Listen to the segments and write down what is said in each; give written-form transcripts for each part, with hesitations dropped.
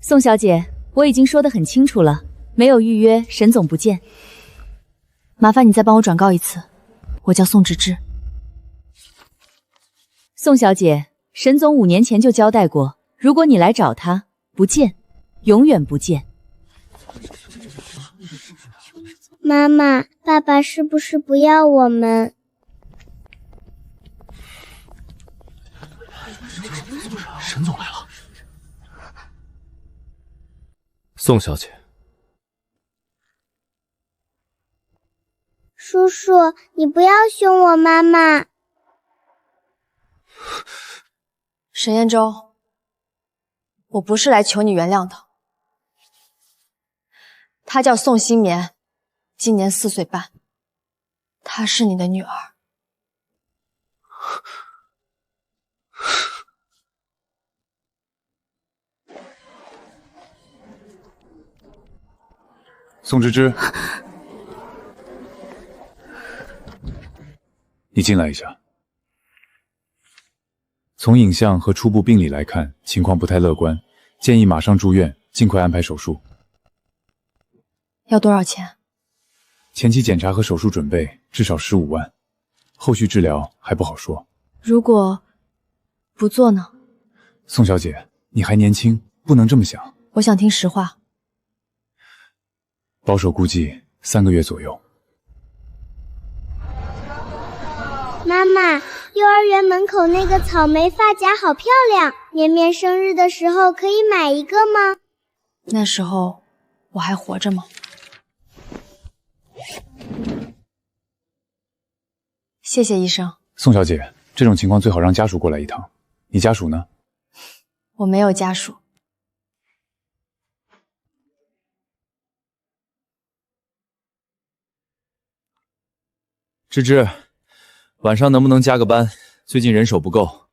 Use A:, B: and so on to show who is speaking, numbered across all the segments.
A: 宋小姐，我已经说得很清楚了，没有预约，沈总不见。麻烦你再帮我转告一次，我叫宋芝芝。宋小姐，沈总5年前就交代过，如果你来找他，不见，永远不见。
B: 妈妈，爸爸是不是不要我们？
C: 沈总来了。宋小姐，
B: 叔叔，你不要凶我妈妈。
D: 沈彦舟，我不是来求你原谅的。她叫宋新棉，今年4岁半，她是你的女儿。
E: 宋芝芝，你进来一下。从影像和初步病理来看，情况不太乐观，建议马上住院，尽快安排手术。
D: 要多少钱？
E: 前期检查和手术准备至少15万，后续治疗还不好说。
D: 如果不做呢？
E: 宋小姐，你还年轻，不能这么想。
D: 我想听实话。
E: 保守估计3个月左右。
B: 妈妈，幼儿园门口那个草莓发夹好漂亮，绵绵生日的时候可以买一个吗？
D: 那时候我还活着吗？谢谢医生。
E: 宋小姐，这种情况最好让家属过来一趟。你家属呢？
D: 我没有家属。
C: 芝芝，晚上能不能加个班？最近人手不够。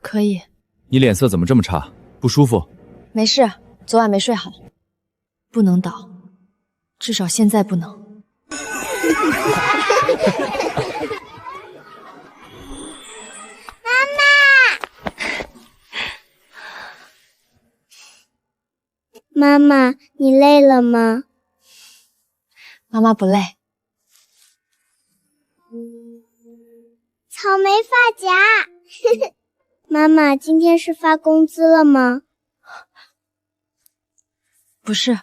D: 可以。
C: 你脸色怎么这么差？不舒服？
D: 没事，昨晚没睡好。不能倒，至少现在不能。
B: 妈妈，你累了吗？
D: 妈妈不累。
B: 草莓发夹，妈妈，今天是发工资了吗？
D: 不是。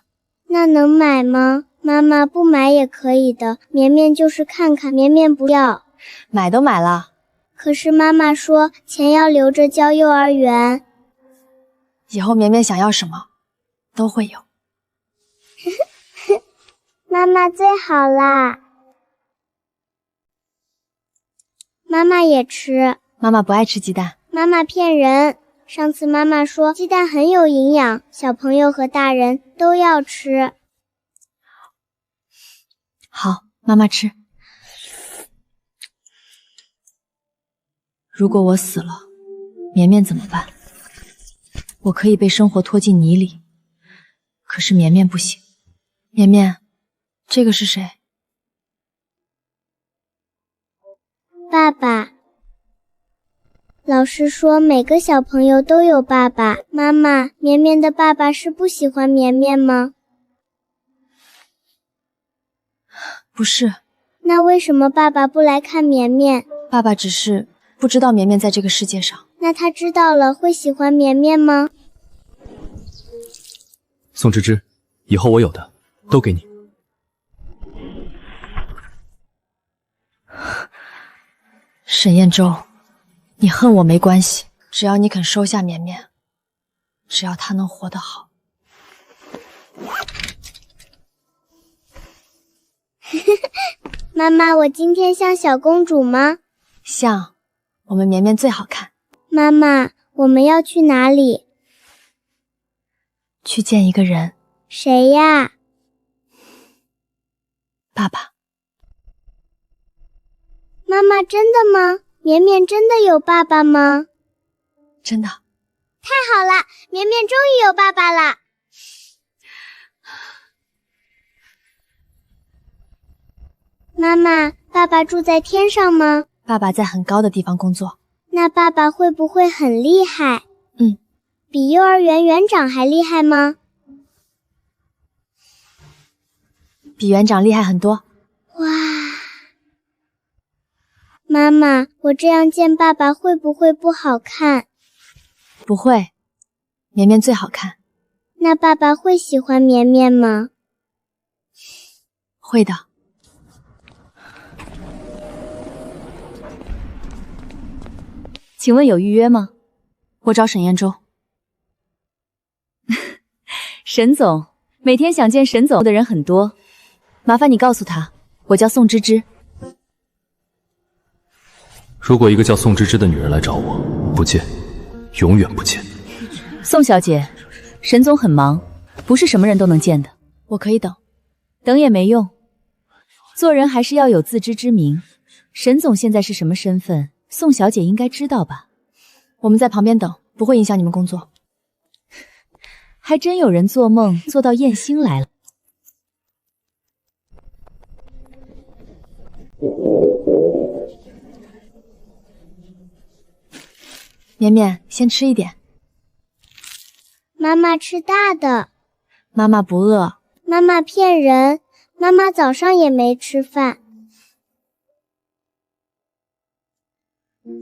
B: 那能买吗？妈妈，不买也可以的，绵绵就是看看，绵绵不要。
D: 买都买了。
B: 可是妈妈说钱要留着交幼儿园。
D: 以后绵绵想要什么都会有。
B: 妈妈最好啦。妈妈也吃。
D: 妈妈不爱吃鸡蛋。
B: 妈妈骗人。上次妈妈说鸡蛋很有营养，小朋友和大人都要吃。
D: 好，妈妈吃。如果我死了，绵绵怎么办？我可以被生活拖进泥里，可是绵绵不行。绵绵，这个是谁？
B: 爸爸。老师说每个小朋友都有爸爸。妈妈，绵绵的爸爸是不喜欢绵绵吗？
D: 不是。
B: 那为什么爸爸不来看绵绵？
D: 爸爸只是不知道绵绵在这个世界上。
B: 那他知道了会喜欢绵绵吗？
C: 宋芝芝，以后我有的都给你。
D: 沈彦舟，你恨我没关系，只要你肯收下绵绵，只要她能活得好。
B: 妈妈，我今天像小公主吗？
D: 像，我们绵绵最好看。
B: 妈妈，我们要去哪里？
D: 去见一个人。
B: 谁呀？
D: 爸爸。
B: 妈妈，真的吗？绵绵真的有爸爸吗？
D: 真的。
B: 太好了，绵绵终于有爸爸了。妈妈，爸爸住在天上吗？
D: 爸爸在很高的地方工作。
B: 那爸爸会不会很厉害？比幼儿园园长还厉害吗？
D: 比园长厉害很多。
B: 哇！妈妈，我这样见爸爸会不会不好看？
D: 不会，绵绵最好看。
B: 那爸爸会喜欢绵绵吗？
D: 会的。
A: 请问有预约吗？
D: 我找沈彦舟。
A: 沈总，每天想见沈总的人很多，麻烦你告诉他，我叫宋芝芝。
F: 如果一个叫宋芝芝的女人来找我，不见，永远不见。
A: 宋小姐，沈总很忙，不是什么人都能见的。
D: 我可以等。
A: 等也没用，做人还是要有自知之明。沈总现在是什么身份，宋小姐应该知道吧？
D: 我们在旁边等，不会影响你们工作。
A: 还真有人做梦做到艳星来了。
D: 绵绵，先吃一点。
B: 妈妈吃大的。
D: 妈妈不饿。
B: 妈妈骗人，妈妈早上也没吃饭。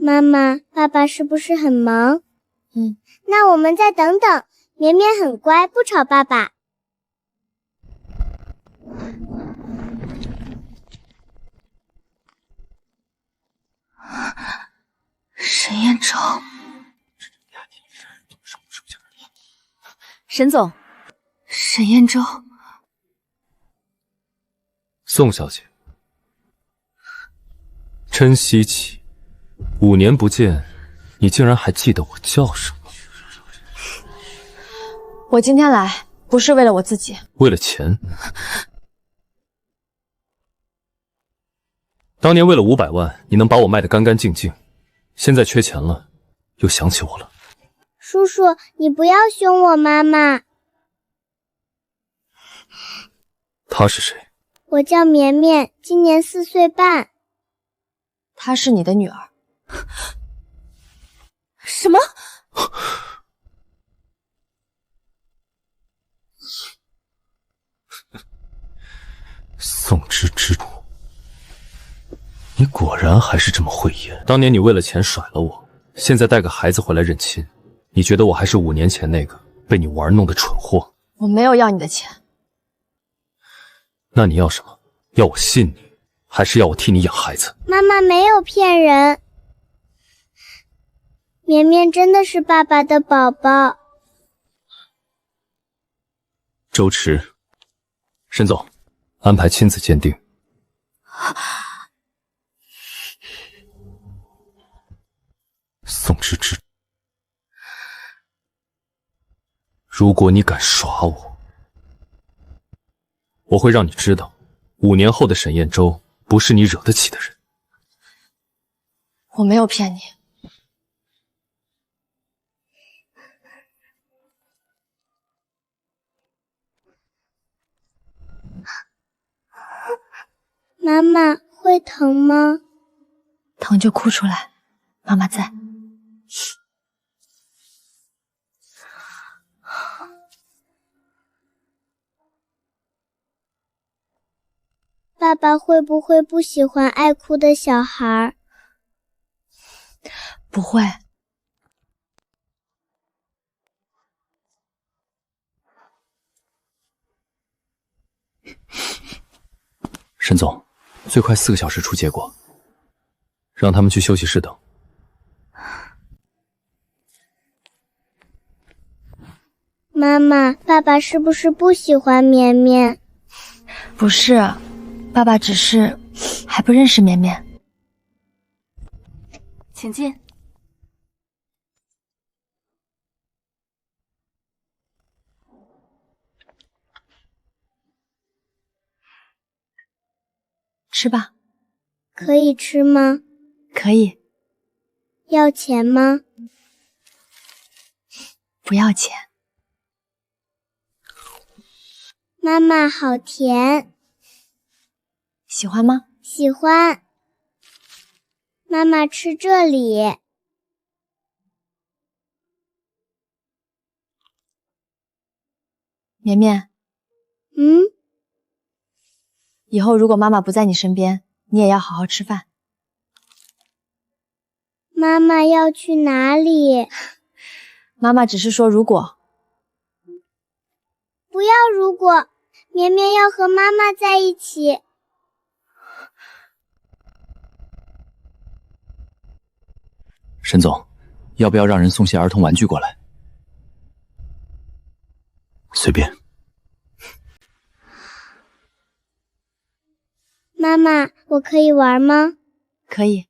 B: 妈妈，爸爸是不是很忙？那我们再等等。绵绵很乖，不吵爸爸。
D: 沈彦舟，
A: 沈总，
D: 沈彦舟，
F: 宋小姐，真稀奇，5年不见，你竟然还记得我叫什么？
D: 我今天来不是为了我自己，
F: 为了钱。当年为了500万，你能把我卖得干干净净，现在缺钱了，又想起我了。
B: 叔叔，你不要凶我妈妈。
F: 她是谁？
B: 我叫绵绵，今年4岁半。
D: 她是你的女儿。
A: 什么？
F: 宋芝芝，你果然还是这么会演。当年你为了钱甩了我，现在带个孩子回来认亲，你觉得我还是5年前那个被你玩弄的蠢货？
D: 我没有要你的钱。
F: 那你要什么？要我信你，还是要我替你养孩子？
B: 妈妈没有骗人，绵绵真的是爸爸的宝宝。
F: 周驰，沈总，安排亲子鉴定。宋芝芝，如果你敢耍我，我会让你知道，5年后的沈彦舟不是你惹得起的人。
D: 我没有骗你。
B: 妈妈，会疼吗？
D: 疼就哭出来，妈妈在。
B: 爸爸会不会不喜欢爱哭的小孩？
D: 不会。
F: 沈总，最快4个小时出结果，让他们去休息室等。
B: 妈妈，爸爸是不是不喜欢绵绵？
D: 不是，爸爸只是还不认识绵绵。
A: 请进。
D: 吃吧。
B: 可以吃吗？
D: 可以。
B: 要钱吗？
D: 不要钱。
B: 妈妈，好甜。
D: 喜欢吗？
B: 喜欢。妈妈，吃这里。
D: 绵绵，以后如果妈妈不在你身边，你也要好好吃饭。
B: 妈妈要去哪里？
D: 妈妈只是说如果。
B: 不要如果，绵绵要和妈妈在一起。
C: 沈总，要不要让人送些儿童玩具过来？随便。
B: 妈妈，我可以玩吗？
D: 可以。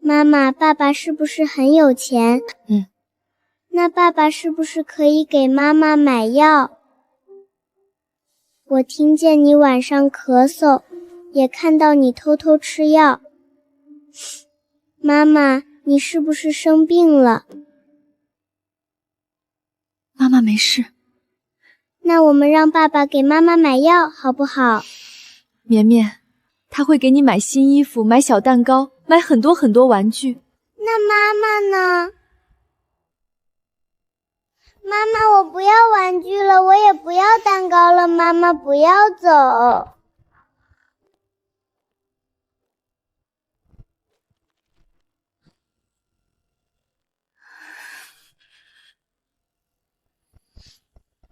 B: 妈妈，爸爸是不是很有钱？那爸爸是不是可以给妈妈买药？我听见你晚上咳嗽，也看到你偷偷吃药。妈妈，你是不是生病了？
D: 妈妈没事。
B: 那我们让爸爸给妈妈买药好不好？
D: 绵绵，他会给你买新衣服，买小蛋糕，买很多很多玩具。
B: 那妈妈呢？妈妈，我不要玩具了，我也不要蛋糕了，妈妈不要走。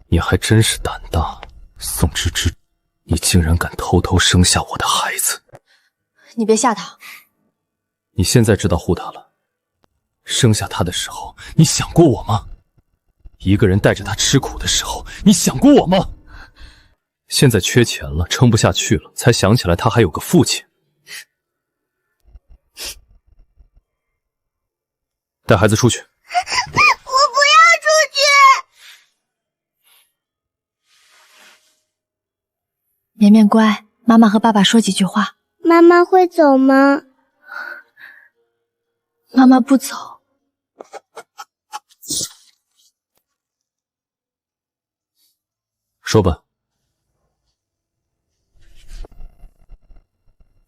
F: 你还真是胆大，宋芝芝，你竟然敢偷偷生下我的孩子！
D: 你别吓他。
F: 你现在知道护他了，生下他的时候，你想过我吗？一个人带着他吃苦的时候，你想过我吗？现在缺钱了，撑不下去了，才想起来他还有个父亲。带孩子出去。
B: 我不要出去。
D: 绵绵乖，妈妈和爸爸说几句话。
B: 妈妈会走吗？
D: 妈妈不走。
F: 说吧，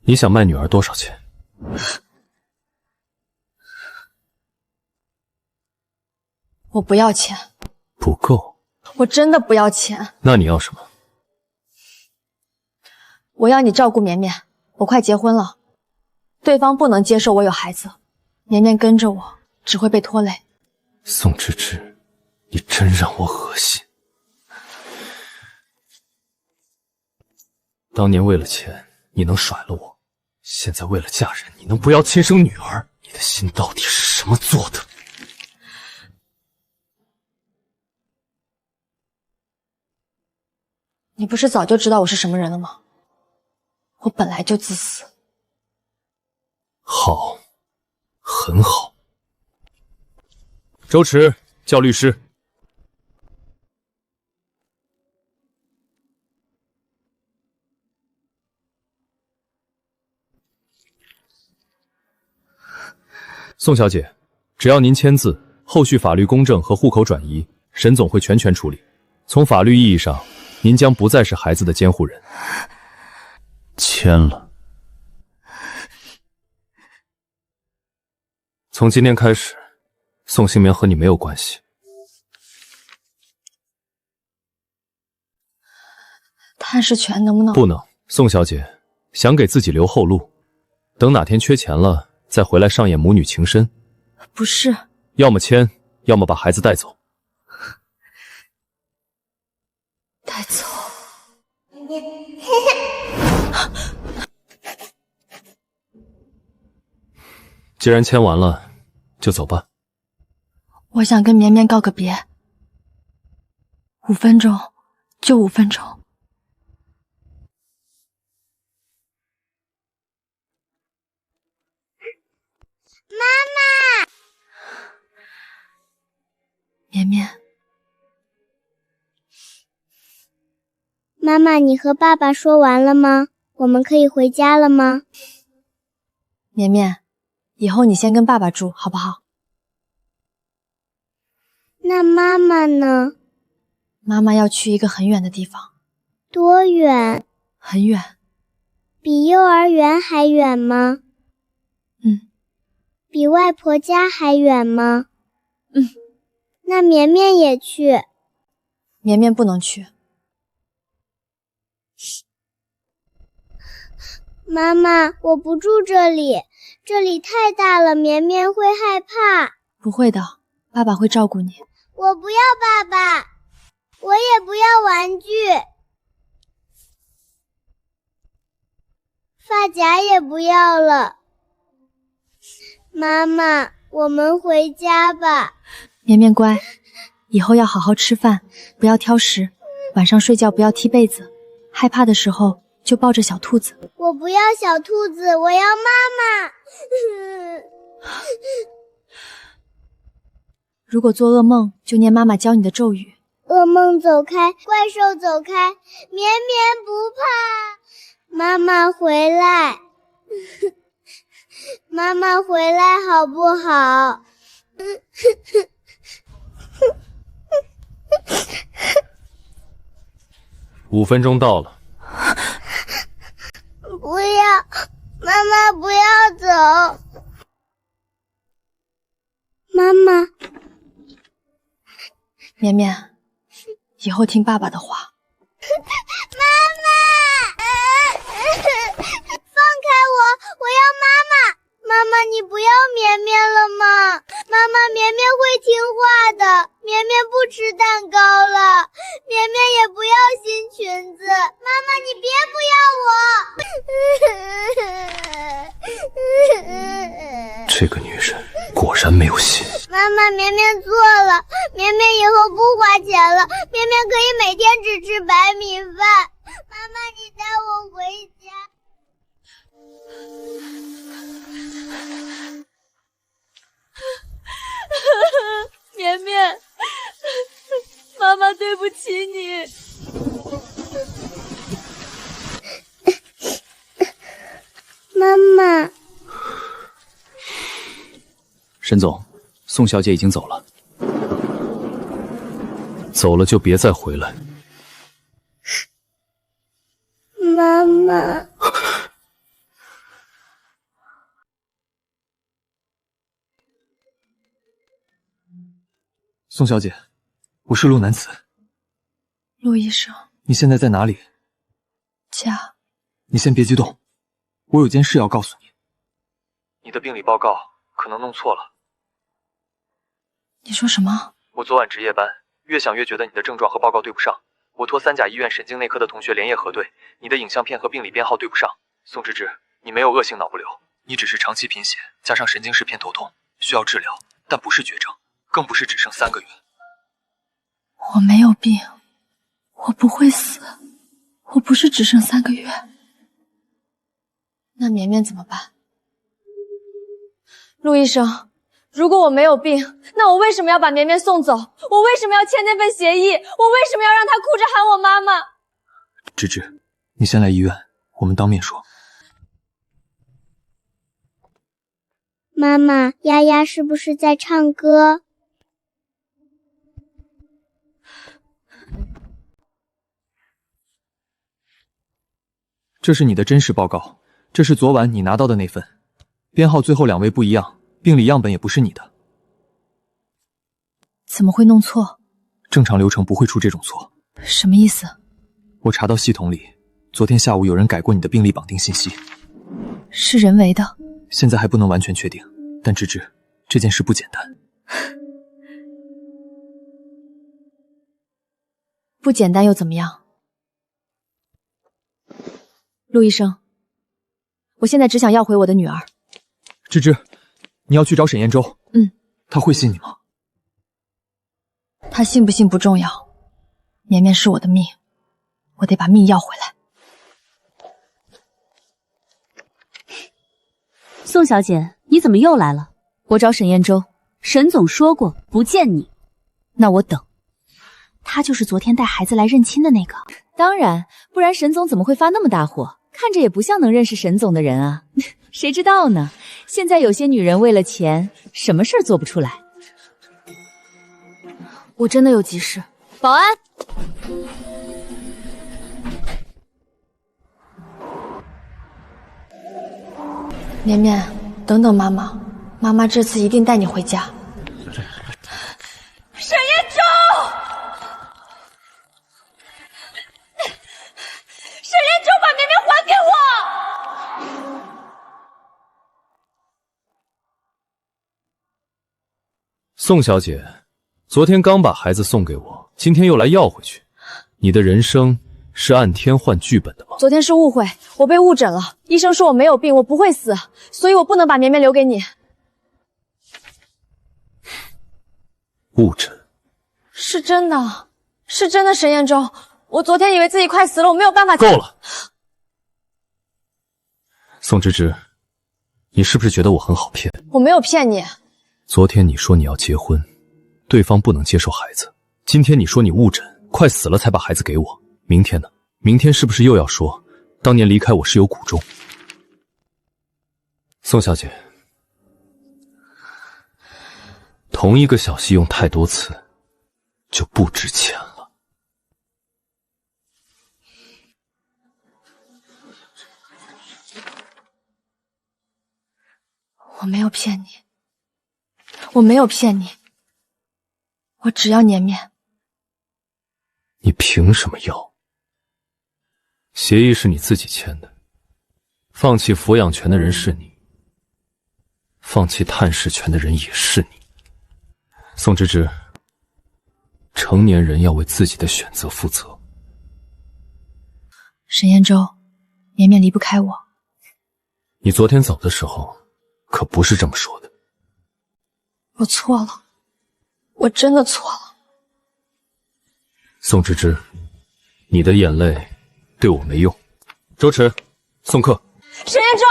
F: 你想卖女儿多少钱？
D: 我不要钱。
F: 不够。
D: 我真的不要钱。
F: 那你要什么？
D: 我要你照顾绵绵，我快结婚了，对方不能接受我有孩子，绵绵跟着我只会被拖累。
F: 宋芝芝，你真让我恶心。当年为了钱，你能甩了我；现在为了嫁人，你能不要亲生女儿？你的心到底是什么做的？
D: 你不是早就知道我是什么人了吗？我本来就自私。
F: 好，很好。周驰，叫律师。宋小姐，只要您签字，后续法律公证和户口转移，沈总会全权处理。从法律意义上，您将不再是孩子的监护人。签了。从今天开始，宋新棉和你没有关系。
D: 探视权能不能？
F: 不能。宋小姐，想给自己留后路，等哪天缺钱了，再回来上演母女情深。
D: 不是。
F: 要么签，要么把孩子带走。
D: 带走。
F: 既然签完了，就走吧。
D: 我想跟绵绵告个别，5分钟，就5分钟。
B: 妈妈，
D: 绵绵，
B: 妈妈，你和爸爸说完了吗？我们可以回家了吗？
D: 绵绵，以后你先跟爸爸住，好不好？
B: 那妈妈呢？
D: 妈妈要去一个很远的地方。
B: 多远？
D: 很远。
B: 比幼儿园还远吗？
D: 嗯。
B: 比外婆家还远吗？那绵绵也去。
D: 绵绵不能去。
B: 妈妈，我不住这里，这里太大了，绵绵会害怕。
D: 不会的，爸爸会照顾你。
B: 我不要爸爸，我也不要玩具，发夹也不要了。妈妈，我们回家吧。
D: 绵绵乖，以后要好好吃饭，不要挑食，晚上睡觉不要踢被子，害怕的时候就抱着小兔子。
B: 我不要小兔子，我要妈妈。
D: 如果做噩梦，就念妈妈教你的咒语。
B: 噩梦走开，怪兽走开，绵绵不怕。妈妈回来，妈妈回来好不好
F: ？5分钟到了。
B: 不要，妈妈不要走。妈妈，
D: 绵绵，以后听爸爸的话。
B: 妈妈，放开我，我要妈妈。妈妈，你不要绵绵了吗？妈妈，绵绵会听话的，绵绵不吃蛋糕了，绵绵也不要新裙子。妈妈，你别不要我。
F: 这个女人果然没有心。
B: 妈妈，绵绵错了，绵绵以后不花钱了，绵绵可以每天只吃白米饭。妈妈，你带我回家。
A: 绵绵，妈妈对不起你。
B: 妈妈，
C: 沈总，宋小姐已经走了。
F: 走了就别再回来。
B: 妈妈。
F: 宋小姐，我是陆南子。
D: 陆医生，
F: 你现在在哪里？
D: 家。
F: 你先别激动，我有件事要告诉你。你的病理报告可能弄错了。
D: 你说什么？
F: 我昨晚值夜班，越想越觉得你的症状和报告对不上。我托三甲医院神经内科的同学连夜核对，你的影像片和病理编号对不上。宋芝芝，你没有恶性脑部瘤，你只是长期贫血加上神经氏偏头痛，需要治疗，但不是绝症，更不是只剩3个月。
D: 我没有病，我不会死，我不是只剩3个月。那绵绵怎么办？陆医生，如果我没有病，那我为什么要把绵绵送走？我为什么要签那份协议？我为什么要让她哭着喊我妈妈？
F: 芝芝，你先来医院，我们当面说。
B: 妈妈，丫丫是不是在唱歌？
F: 这是你的真实报告，这是昨晚你拿到的那份，编号最后2位不一样，病理样本也不是你的。
D: 怎么会弄错？
F: 正常流程不会出这种错。
D: 什么意思？
F: 我查到系统里，昨天下午有人改过你的病历绑定信息，
D: 是人为的。
F: 现在还不能完全确定，但芝芝，这件事不简单。
D: 不简单又怎么样？陆医生，我现在只想要回我的女儿。
F: 芝芝，你要去找沈彦舟。他会信你吗？
D: 他信不信不重要，绵绵是我的命，我得把命要回来。
A: 宋小姐，你怎么又来了？我找沈彦舟，沈总说过不见你，那我等。他就是昨天带孩子来认亲的那个。当然，不然沈总怎么会发那么大火？看着也不像能认识沈总的人啊。谁知道呢？现在有些女人为了钱，什么事儿做不出来。
D: 我真的有急事。
A: 保安，
D: 绵绵，等等妈妈，妈妈这次一定带你回家。
F: 宋小姐，昨天刚把孩子送给我，今天又来要回去，你的人生是按天换剧本的吗？
D: 昨天是误会，我被误诊了，医生说我没有病，我不会死，所以我不能把绵绵留给你。
F: 误诊？
D: 是真的，是真的，沈彦舟，我昨天以为自己快死了，我没有办法。
F: 够了，宋芝芝，你是不是觉得我很好骗？
D: 我没有骗你。
F: 昨天你说你要结婚，对方不能接受孩子，今天你说你误诊，快死了才把孩子给我，明天呢？明天是不是又要说当年离开我是有苦衷？宋小姐，同一个小溪用太多次就不值钱了。
D: 我没有骗你，我没有骗你，我只要绵绵。
F: 你凭什么要？协议是你自己签的，放弃抚养权的人是你，放弃探视权的人也是你。宋芝芝，成年人要为自己的选择负责。
D: 沈彦舟，绵绵离不开我。
F: 你昨天走的时候可不是这么说的。
D: 我错了，我真的错了。
F: 宋芝芝，你的眼泪对我没用。周驰，送客。
D: 沈彦舟，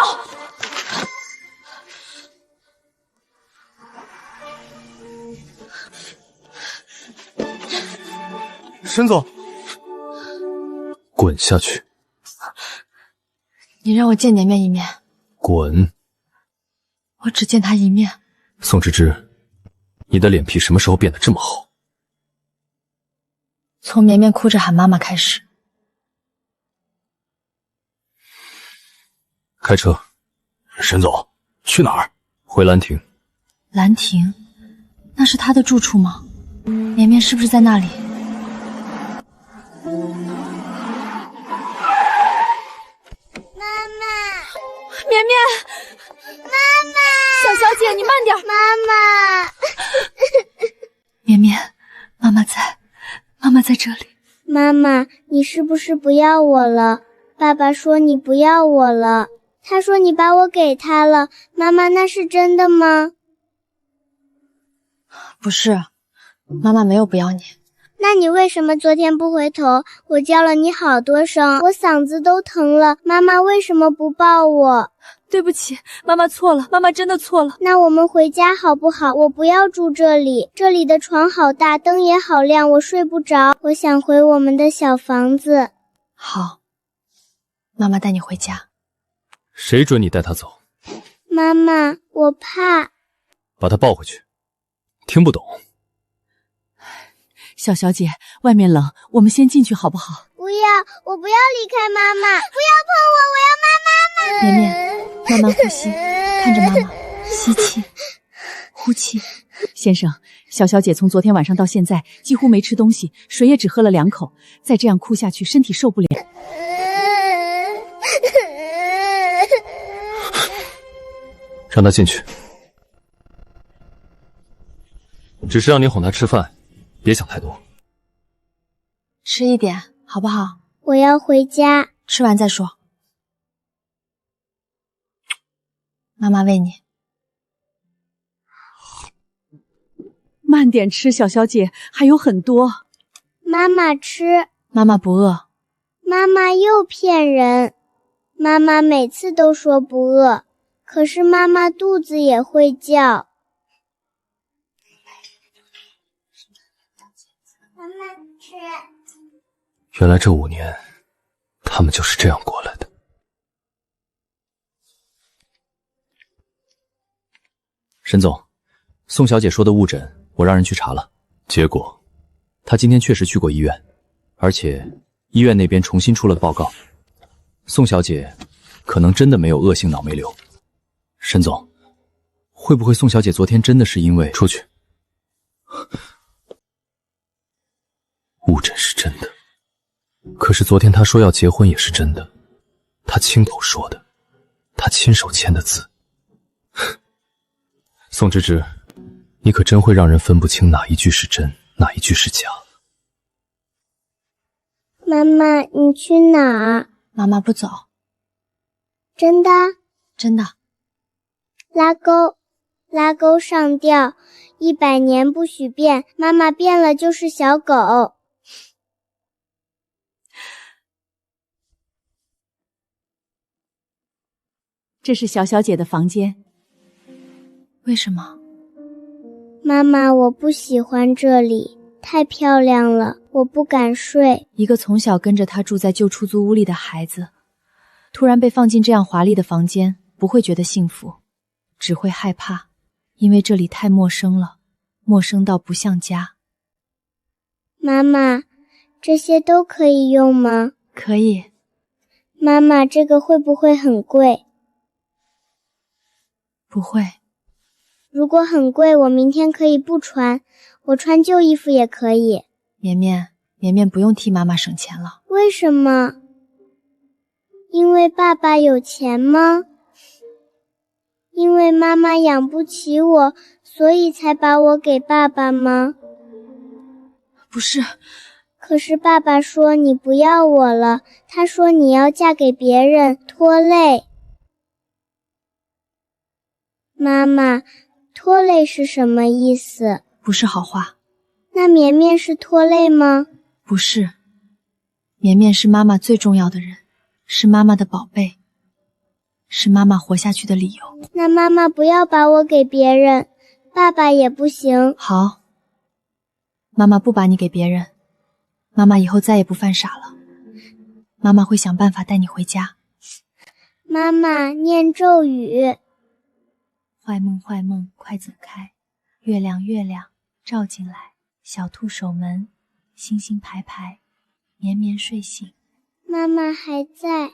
G: 沈总，
F: 滚下去！
D: 你让我见绵绵一面，
F: 滚！
D: 我只见她一面。
F: 宋芝芝，你的脸皮什么时候变得这么厚？
D: 从绵绵哭着喊妈妈开始。
F: 开车。
G: 沈总，去哪儿？
F: 回兰亭。
D: 兰亭，那是她的住处吗？绵绵是不是在那里？
B: 妈妈，
D: 绵绵，
B: 妈妈，
D: 小小姐，你慢点。
B: 妈妈，
D: 绵绵，妈妈在，妈妈在这里。
B: 妈妈，你是不是不要我了？爸爸说你不要我了，他说你把我给他了。妈妈，那是真的吗？
D: 不是，妈妈没有不要你。
B: 那你为什么昨天不回头？我叫了你好多声，我嗓子都疼了。妈妈为什么不抱我？
D: 对不起，妈妈错了，妈妈真的错了。
B: 那我们回家好不好？我不要住这里，这里的床好大，灯也好亮，我睡不着。我想回我们的小房子。
D: 好，妈妈带你回家。
F: 谁准你带他走？
B: 妈妈，我怕。
F: 把他抱回去。听不懂。
A: 小小姐，外面冷，我们先进去好不好？
B: 不要，我不要离开妈妈，不要碰我，我要妈妈。
D: 绵绵，慢慢呼吸，看着妈妈，吸气，呼气。
A: 先生，小小姐从昨天晚上到现在几乎没吃东西，水也只喝了2口，再这样哭下去，身体受不了。
F: 让他进去。只是让你哄他吃饭，别想太多。
D: 吃一点，好不好？
B: 我要回家。
D: 吃完再说。妈妈喂你。
A: 慢点吃，小小姐，还有很多。
B: 妈妈吃。
D: 妈妈不饿。
B: 妈妈又骗人。妈妈每次都说不饿，可是妈妈肚子也会叫。妈妈吃。
F: 原来这5年，他们就是这样过来的。
C: 沈总，宋小姐说的误诊，我让人去查了，
F: 结果，
C: 她今天确实去过医院，而且医院那边重新出了报告，宋小姐可能真的没有恶性脑煤瘤。沈总，会不会宋小姐昨天真的是因为……
F: 出去。误诊是真的，可是昨天她说要结婚也是真的，她亲口说的，她亲手签的字。宋芝芝，你可真会让人分不清哪一句是真，哪一句是假。
B: 妈妈，你去哪儿？
D: 妈妈不走。
B: 真的？
D: 真的。
B: 拉钩，拉钩上吊，100年不许变，妈妈变了就是小狗。
A: 这是小小姐的房间。
D: 为什么？
B: 妈妈，我不喜欢这里，太漂亮了，我不敢睡。
D: 一个从小跟着她住在旧出租屋里的孩子，突然被放进这样华丽的房间，不会觉得幸福，只会害怕，因为这里太陌生了，陌生到不像家。
B: 妈妈，这些都可以用吗？
D: 可以。
B: 妈妈，这个会不会很贵？
D: 不会。
B: 如果很贵，我明天可以不穿，我穿旧衣服也可以。
D: 绵绵，绵绵不用替妈妈省钱了。
B: 为什么？因为爸爸有钱吗？因为妈妈养不起我，所以才把我给爸爸吗？
D: 不是。
B: 可是爸爸说你不要我了，他说你要嫁给别人，拖累。妈妈，拖累是什么意思？
D: 不是好话。
B: 那绵绵是拖累吗？
D: 不是。绵绵是妈妈最重要的人，是妈妈的宝贝，是妈妈活下去的理由。
B: 那妈妈不要把我给别人，爸爸也不行。
D: 好，妈妈不把你给别人，妈妈以后再也不犯傻了，妈妈会想办法带你回家。
B: 妈妈，念咒语。
D: 坏梦坏梦快走开，月亮月亮照进来，小兔守门，星星排排，绵绵睡醒。
B: 妈妈还在。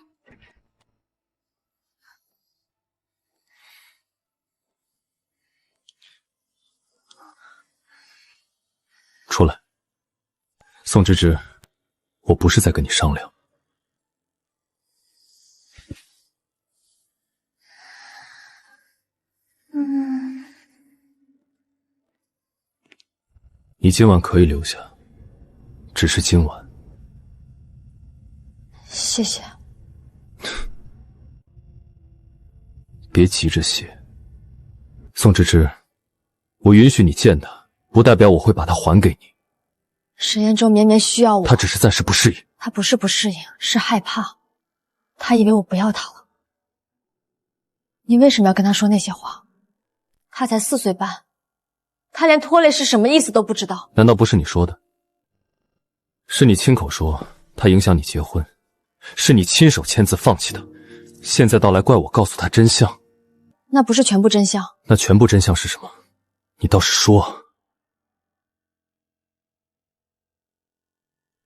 F: 出来。宋芝芝，我不是在跟你商量。你今晚可以留下，只是今晚。
D: 谢谢。
F: 别急着写。宋芝芝，我允许你见他，不代表我会把他还给你。
D: 沈彦舟绵绵需要我，
F: 他只是暂时不适应。
D: 他不是不适应，是害怕。他以为我不要他了。你为什么要跟他说那些话？他才4岁半，他连拖累是什么意思都不知道。
F: 难道不是你说的？是你亲口说他影响你结婚，是你亲手签字放弃他，现在倒来怪我告诉他真相。
D: 那不是全部真相。
F: 那全部真相是什么？你倒是说。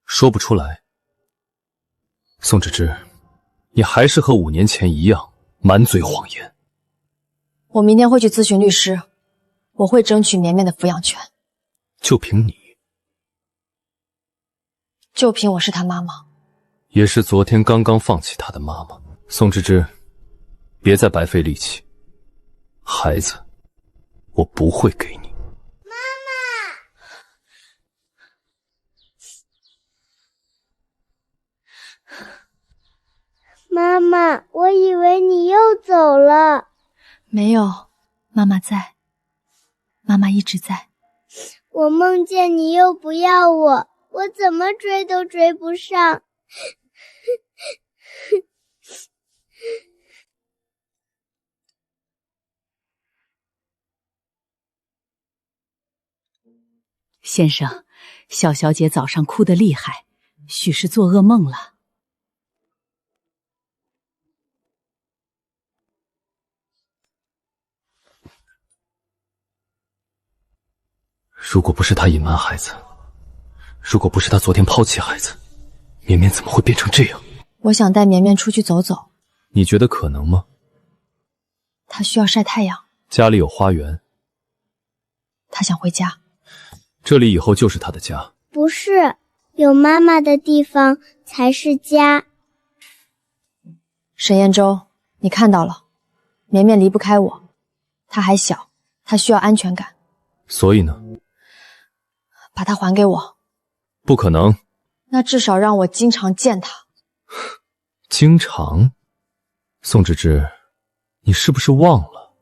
F: 说不出来。宋芝芝，你还是和5年前一样满嘴谎言。
D: 我明天会去咨询律师，我会争取绵绵的抚养权。
F: 就凭你？
D: 就凭我是他妈妈。
F: 也是昨天刚刚放弃他的妈妈。宋芝芝，别再白费力气。孩子，我不会给你。
B: 妈妈，我以为你又走了。
D: 没有，妈妈在，妈妈一直在。
B: 我梦见你又不要我，我怎么追都追不上。
A: 先生，小小姐早上哭得厉害，许是做噩梦了。
F: 如果不是他隐瞒孩子，如果不是他昨天抛弃孩子，绵绵怎么会变成这样？
D: 我想带绵绵出去走走。
F: 你觉得可能吗？
D: 她需要晒太阳。
F: 家里有花园。
D: 她想回家。
F: 这里以后就是她的家。
B: 不是，有妈妈的地方才是家。
D: 沈彦舟，你看到了，绵绵离不开我，她还小，她需要安全感。
F: 所以呢？
D: 把它还给我。
F: 不可能。
D: 那至少让我经常见他。
F: 经常？宋芝芝，你是不是忘了，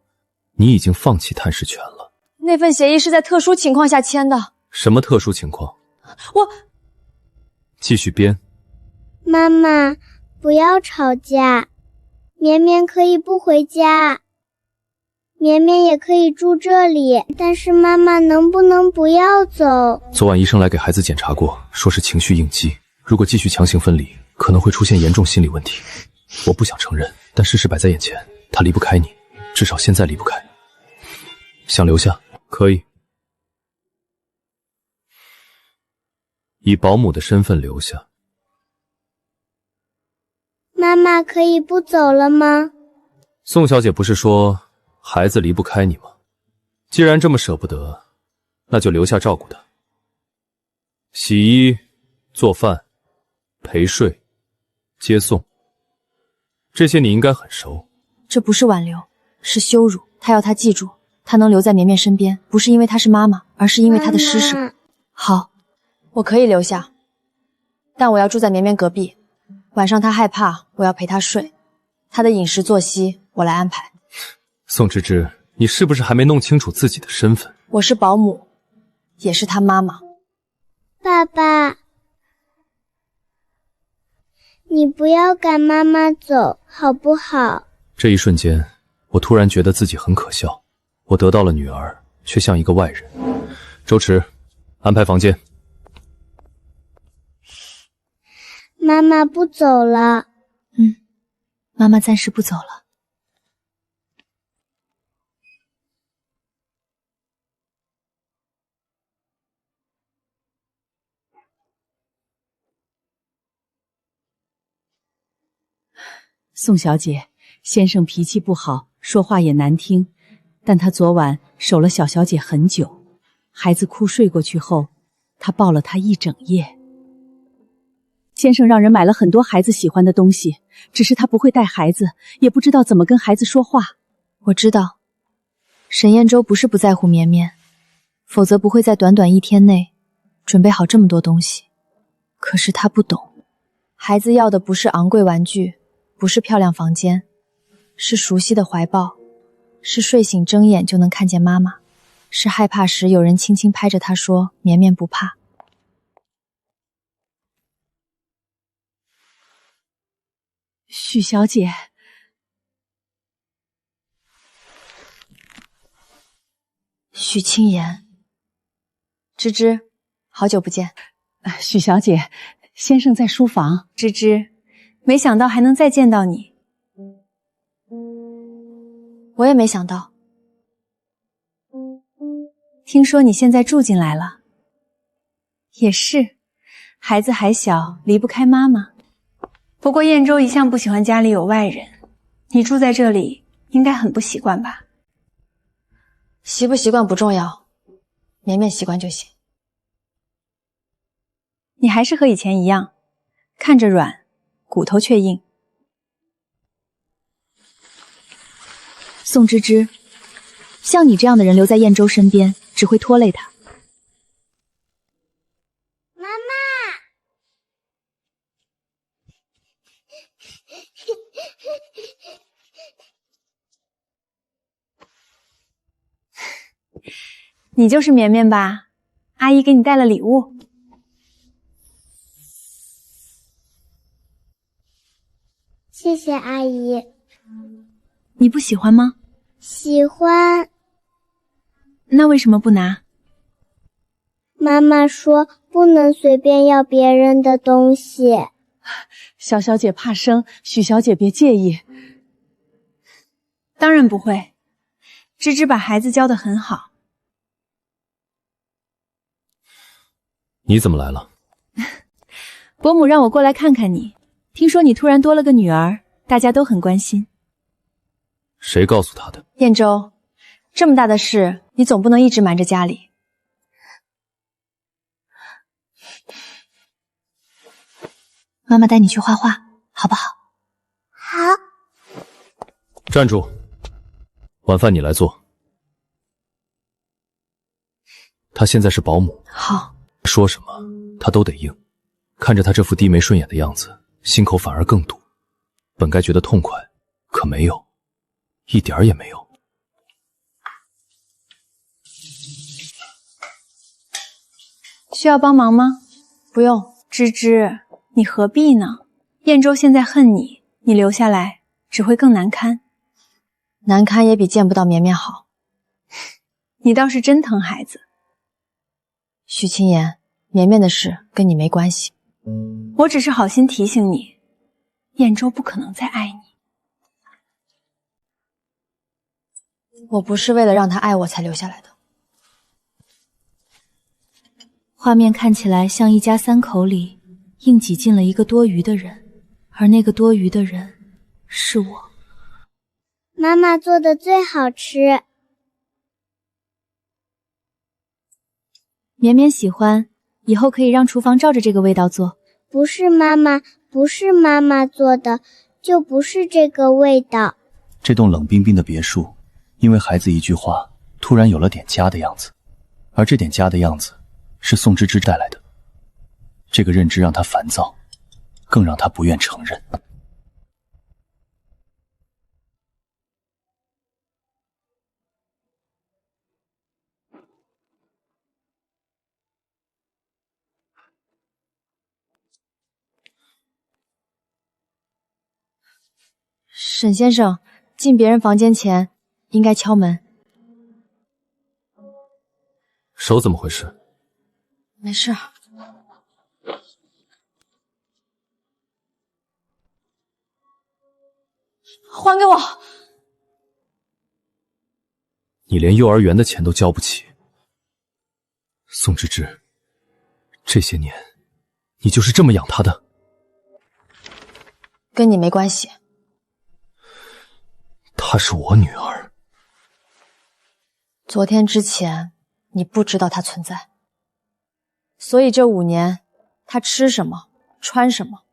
F: 你已经放弃探视权了？
D: 那份协议是在特殊情况下签的。
F: 什么特殊情况？
D: 我……
F: 继续编。
B: 妈妈，不要吵架。绵绵可以不回家，绵绵也可以住这里，但是妈妈能不能不要走？
F: 昨晚医生来给孩子检查过，说是情绪应激，如果继续强行分离，可能会出现严重心理问题。我不想承认，但事实摆在眼前，他离不开你，至少现在离不开。想留下，可以，以保姆的身份留下。
B: 妈妈可以不走了吗？
F: 宋小姐不是说孩子离不开你吗？既然这么舍不得，那就留下照顾他。洗衣、做饭、陪睡、接送，这些你应该很熟。
D: 这不是挽留，是羞辱。他要他记住，他能留在绵绵身边，不是因为她是妈妈，而是因为她的施舍。
B: 妈妈，
D: 好，我可以留下，但我要住在绵绵隔壁。晚上他害怕，我要陪他睡，他的饮食作息我来安排。
F: 宋芝芝，你是不是还没弄清楚自己的身份？
D: 我是保姆，也是他妈妈。
B: 爸爸，你不要赶妈妈走，好不好？
F: 这一瞬间，我突然觉得自己很可笑。我得到了女儿，却像一个外人。周驰，安排房间。
B: 妈妈不走了。
D: 妈妈暂时不走了。
A: 宋小姐，先生脾气不好，说话也难听，但他昨晚守了小小姐很久，孩子哭睡过去后，他抱了她一整夜。先生让人买了很多孩子喜欢的东西，只是他不会带孩子，也不知道怎么跟孩子说话。
D: 我知道，沈燕洲不是不在乎绵绵，否则不会在短短1天内准备好这么多东西。可是他不懂，孩子要的不是昂贵玩具，不是漂亮房间，是熟悉的怀抱，是睡醒睁眼就能看见妈妈，是害怕时有人轻轻拍着他说绵绵不怕。
A: 许小姐，
D: 许清言，芝芝，好久不见。
A: 许小姐，先生在书房。
D: 芝芝，没想到还能再见到你。我也没想到。听说你现在住进来了。也是，孩子还小，离不开妈妈。
H: 不过燕州一向不喜欢家里有外人，你住在这里应该很不习惯吧？
D: 习不习惯不重要，绵绵习惯就行。
H: 你还是和以前一样，看着软，骨头却硬。
A: 宋芝芝，像你这样的人留在燕州身边，只会拖累他。
B: 妈妈，
H: 你就是绵绵吧？阿姨给你带了礼物。
B: 谢谢阿姨。
H: 你不喜欢吗？
B: 喜欢。
H: 那为什么不拿？
B: 妈妈说不能随便要别人的东西。
A: 小小姐怕生，许小姐别介意。
H: 当然不会，芝芝把孩子教得很好。
F: 你怎么来了？
H: 伯母让我过来看看你，听说你突然多了个女儿，大家都很关心。
F: 谁告诉他的？
D: 燕州，这么大的事，你总不能一直瞒着家里。妈妈带你去画画，好不好？
B: 好。
F: 站住！晚饭你来做。她现在是保姆，
D: 好，
F: 说什么她都得应。看着她这副低眉顺眼的样子，心口反而更堵。本该觉得痛快，可没有，一点儿也没有。
H: 需要帮忙吗？
D: 不用。
H: 芝芝，你何必呢？燕州现在恨你，你留下来只会更难堪。
D: 难堪也比见不到绵绵好。
H: 你倒是真疼孩子。
D: 许清言，绵绵的事跟你没关系。
H: 我只是好心提醒你，燕州不可能再爱你。
D: 我不是为了让他爱我才留下来的。
A: 画面看起来像一家三口里硬挤进了一个多余的人，而那个多余的人是我。
B: 妈妈做的最好吃。
A: 绵绵喜欢，以后可以让厨房照着这个味道做。
B: 不是妈妈做的，就不是这个味道。
C: 这栋冷冰冰的别墅，因为孩子一句话，突然有了点家的样子，而这点家的样子是宋芝芝带来的。这个认知让她烦躁，更让她不愿承认。
D: 沈先生，进别人房间前应该敲门。
F: 手怎么回事？
D: 没事。还给我！
F: 你连幼儿园的钱都交不起。宋芝芝，这些年你就是这么养她的？
D: 跟你没关系。
F: 她是我女儿。
D: 昨天之前你不知道她存在，所以这5年她吃什么穿什么，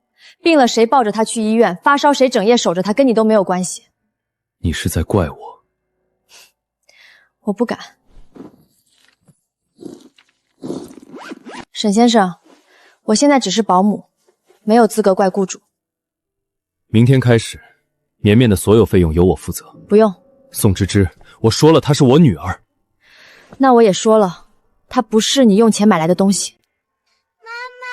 D: 病了谁抱着她去医院，发烧谁整夜守着她，跟你都没有关系。
F: 你是在怪我？
D: 我不敢。沈先生，我现在只是保姆，没有资格怪雇主。
F: 明天开始，绵绵的所有费用由我负责。
D: 不用。
F: 宋芝芝，我说了，她是我女儿。
D: 那我也说了，她不是你用钱买来的东西。
B: 妈妈。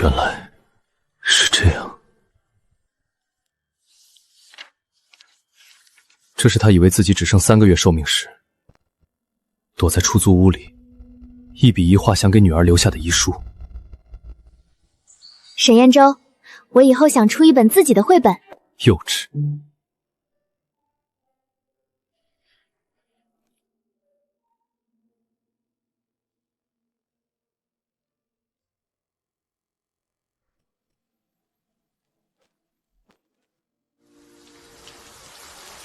F: 原来是这样。这是他以为自己只剩3个月寿命时，躲在出租屋里，一笔一画想给女儿留下的遗书。
A: 沈燕州，我以后想出一本自己的绘本。
F: 幼稚。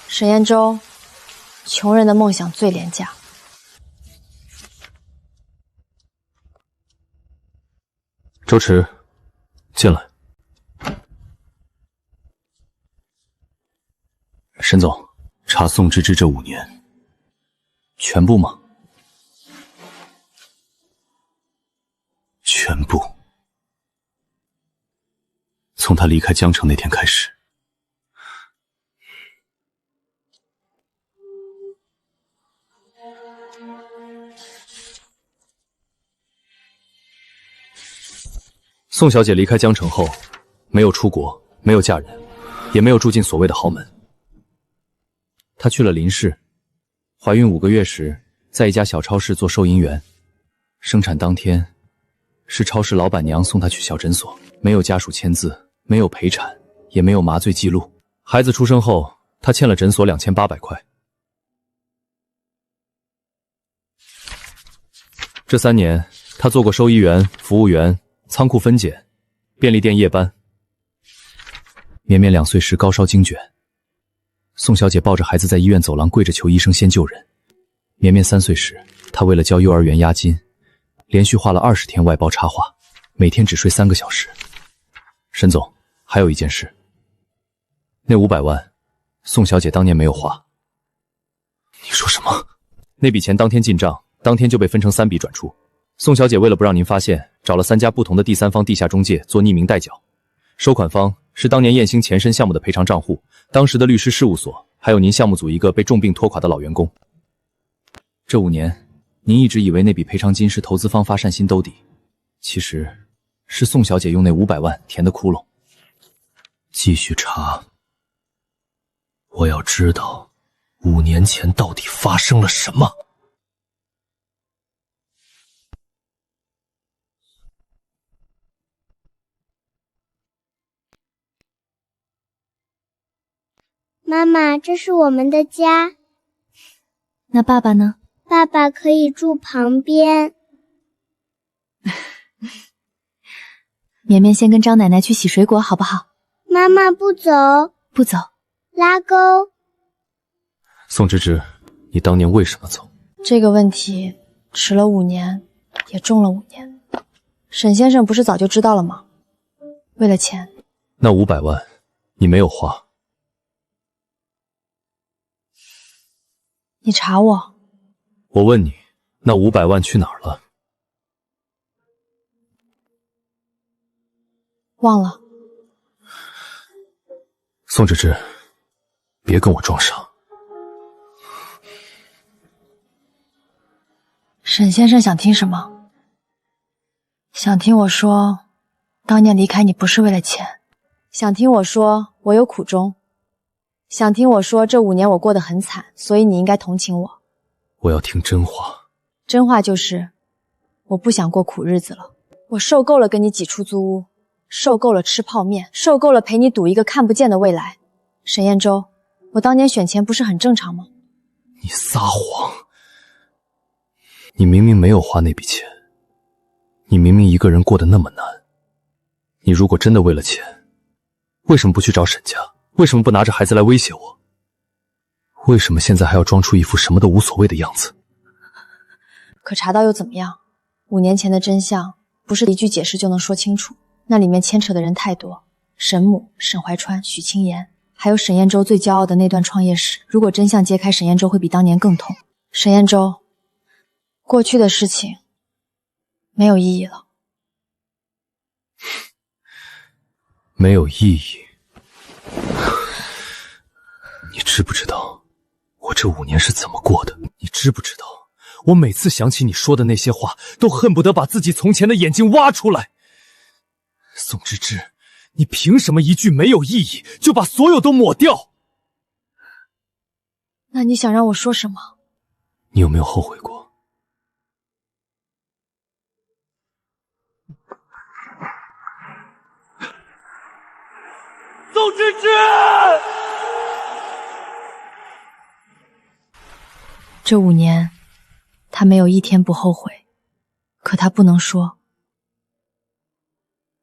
D: 沈燕州，穷人的梦想最廉价。
F: 周驰，进来。
C: 沈总，查宋芝芝这5年，全部吗？全部。从他离开江城那天开始。
F: 宋小姐离开江城后，没有出国，没有嫁人，也没有住进所谓的豪门。她去了林氏，怀孕5个月时，在一家小超市做收银员。生产当天，是超市老板娘送她去小诊所，没有家属签字，没有陪产，也没有麻醉记录。孩子出生后，她欠了诊所2800块。这3年，她做过收银员、服务员、仓库分拣、便利店夜班。绵绵2岁时高烧惊厥，宋小姐抱着孩子在医院走廊跪着求医生先救人。绵绵3岁时，她为了交幼儿园押金，
C: 连续画了20天外包插画，每天只睡3个小时。沈总，还有一件事，那500万，宋小姐当年没有花。
F: 你说什么？
C: 那笔钱当天进账，当天就被分成3笔转出。宋小姐为了不让您发现，找了3家不同的第三方地下中介做匿名代缴。收款方是当年燕兴前身项目的赔偿账户，当时的律师事务所，还有您项目组一个被重病拖垮的老员工。这5年，您一直以为那笔赔偿金是投资方发善心兜底，其实是宋小姐用那500万填的窟窿。
F: 继续查，我要知道5年前到底发生了什么。
B: 妈妈，这是我们的家。
A: 那爸爸呢？
B: 爸爸可以住旁边。
A: 绵绵先跟张奶奶去洗水果，好不好？
B: 妈妈不走。
A: 不走。
B: 拉钩。
F: 宋芝芝，你当年为什么走？
D: 这个问题迟了5年，也重了5年。沈先生不是早就知道了吗？为了钱。
F: 那500万，你没有花。
D: 你查我？
F: 我问你，那500万去哪儿了？
D: 忘了。
F: 宋芝芝，别跟我装傻。
D: 沈先生想听什么？想听我说，当年离开你不是为了钱？想听我说我有苦衷？想听我说这5年我过得很惨，所以你应该同情我？
F: 我要听真话。
D: 真话就是我不想过苦日子了，我受够了跟你挤出租屋，受够了吃泡面，受够了陪你赌一个看不见的未来。沈彦洲，我当年选钱不是很正常吗？
F: 你撒谎！你明明没有花那笔钱，你明明一个人过得那么难，你如果真的为了钱，为什么不去找沈家？为什么不拿着孩子来威胁我？为什么现在还要装出一副什么都无所谓的样子？
D: 可查到又怎么样？5年前的真相不是一句解释就能说清楚，那里面牵扯的人太多，沈母、沈怀川、许清言，还有沈彦洲最骄傲的那段创业史。如果真相揭开，沈彦洲会比当年更痛。沈彦洲，过去的事情没有意义了。
F: 没有意义？你知不知道我这5年是怎么过的？你知不知道我每次想起你说的那些话，都恨不得把自己从前的眼睛挖出来。宋芝芝，你凭什么一句没有意义就把所有都抹掉？
D: 那你想让我说什么？
F: 你有没有后悔过？
I: 宋芝芝！
D: 这5年，他没有一天不后悔，可他不能说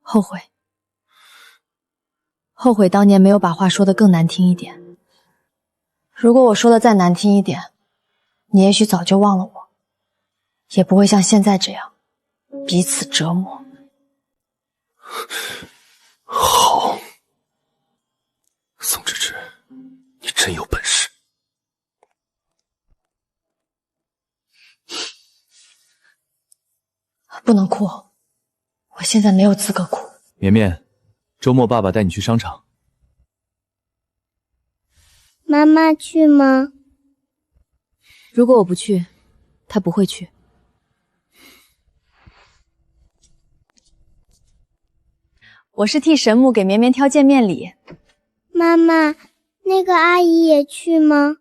D: 后悔。后悔当年没有把话说得更难听一点。如果我说的再难听一点，你也许早就忘了我，也不会像现在这样彼此折磨。
F: 好，宋芝芝，你真有本事。
D: 不能哭，我现在没有资格哭。
C: 绵绵，周末爸爸带你去商场。
B: 妈妈去吗？
A: 如果我不去，他不会去。
D: 我是替沈母给绵绵挑见面礼。
B: 妈妈，那个阿姨也去吗？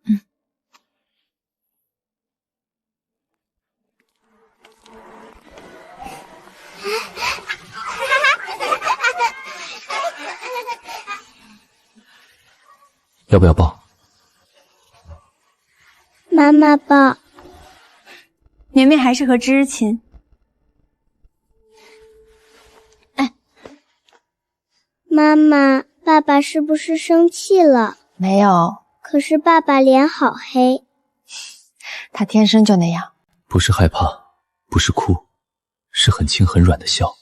F: 要不要抱？
B: 妈妈抱。
H: 绵绵还是和芝芝亲。
B: 妈妈，爸爸是不是生气了？
D: 没有，
B: 可是爸爸脸好黑。
D: 他天生就那样。
F: 不是害怕，不是哭，
C: 是很轻很软的笑。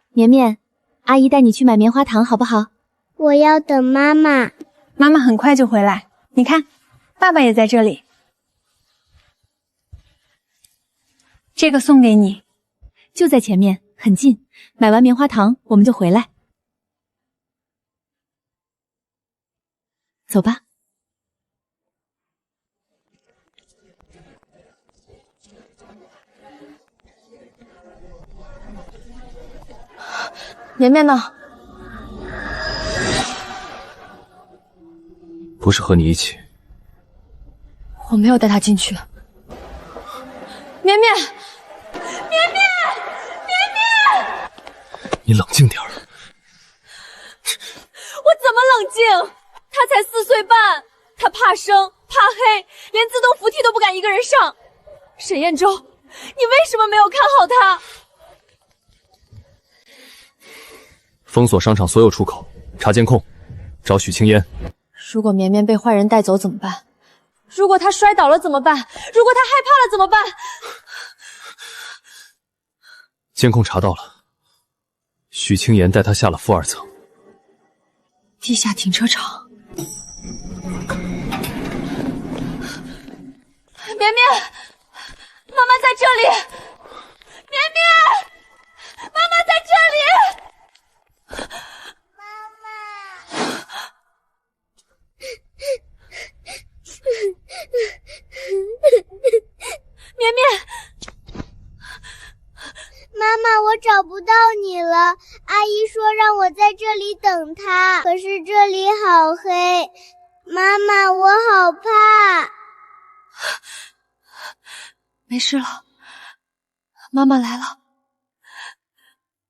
A: 绵绵，阿姨带你去买棉花糖好不好？
B: 我要等妈妈。
H: 妈妈很快就回来，你看，爸爸也在这里。这个送给你，
A: 就在前面，很近。买完棉花糖我们就回来。走吧。
D: 绵绵呢？
F: 不是和你一起。
D: 我没有带他进去。绵绵，
F: 你冷静点儿。
A: 我怎么冷静？他才4岁半，他怕生怕黑，连自动扶梯都不敢一个人上。沈彦舟，你为什么没有看好他？
F: 封锁商场所有出口，查监控，找许青烟。
D: 如果绵绵被坏人带走怎么办？如果他摔倒了怎么办？如果他害怕了怎么办？
F: 监控查到了，许青言带他下了负2层。
D: 地下停车场。
A: 绵绵，妈妈在这里。绵绵，妈妈在这里。绵绵，
B: 妈妈，我找不到你了。阿姨说让我在这里等她，可是这里好黑。妈妈，我好怕。
D: 没事了，妈妈来了，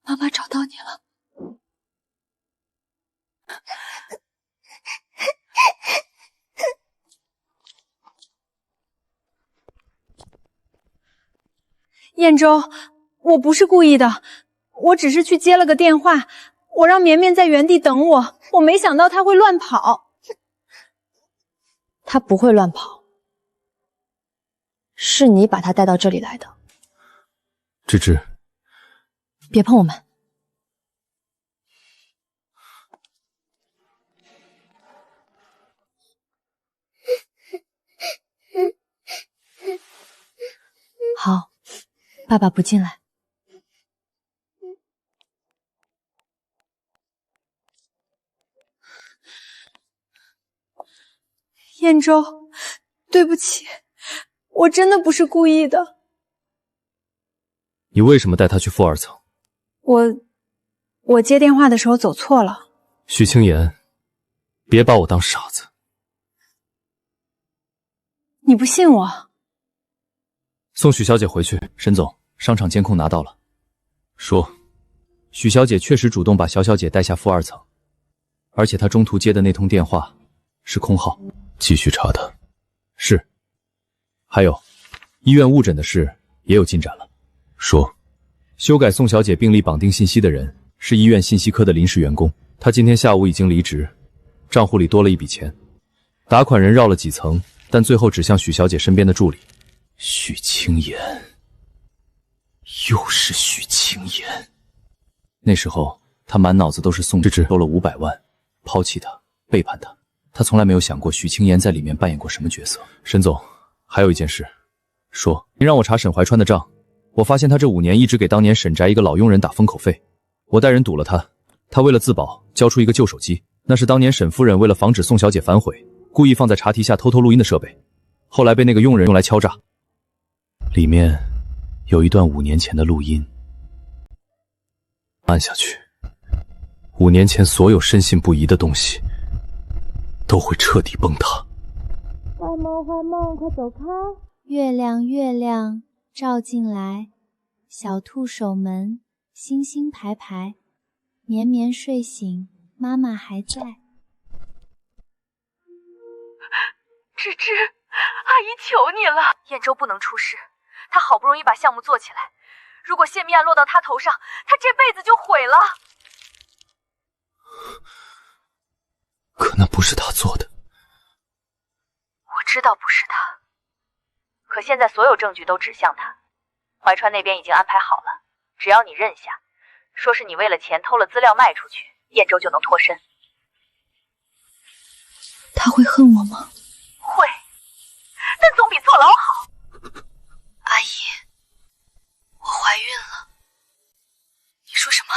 D: 妈妈找到你了。
H: 彦舟，我不是故意的，我只是去接了个电话，我让绵绵在原地等我，我没想到她会乱跑。
D: 她不会乱跑，是你把她带到这里来的。
F: 芝芝，
D: 别碰我们。好，爸爸不进来。
H: 彦舟，对不起，我真的不是故意的。
F: 你为什么带他去负2层？
H: 我接电话的时候走错了。
F: 许青言，别把我当傻子。
H: 你不信我？
F: 送许小姐回去。
C: 沈总，商场监控拿到了，
F: 说
C: 许小姐确实主动把小小姐带下负2层，而且她中途接的那通电话是空号。
F: 继续查他。
C: 是。还有，医院误诊的事也有进展了。
F: 说，
C: 修改宋小姐病历绑定信息的人是医院信息科的临时员工，他今天下午已经离职，账户里多了一笔钱。打款人绕了几层，但最后指向许小姐身边的助理。
F: 许青言，又是许青言。
C: 那时候他满脑子都是宋芝芝收了500万，抛弃他，背叛他。他从来没有想过许青言在里面扮演过什么角色。
F: 沈总，还有一件事。
C: 说，您让我查沈怀川的账，我发现他这5年一直给当年沈宅一个老佣人打封口费，我带人堵了他，他为了自保交出一个旧手机，那是当年沈夫人为了防止宋小姐反悔，故意放在茶几下偷偷录音的设备，后来被那个佣人用来敲诈。
F: 里面有一段5年前的录音，按下去，5年前所有深信不疑的东西都会彻底崩塌。
B: 坏梦，坏梦，快走开！
A: 月亮，月亮照进来，小兔守门，星星排排，绵绵睡醒，妈妈还在。
I: 芝芝，阿姨求你了，彦舟不能出事，他好不容易把项目做起来，如果泄密案落到他头上，他这辈子就毁了。
F: 可那不是他做的。
I: 我知道不是他，可现在所有证据都指向他，怀川那边已经安排好了，只要你认下，说是你为了钱偷了资料卖出去，燕州就能脱身。
D: 他会恨我吗？
I: 会，但总比坐牢好。
A: 阿姨，我怀孕了。你说什么？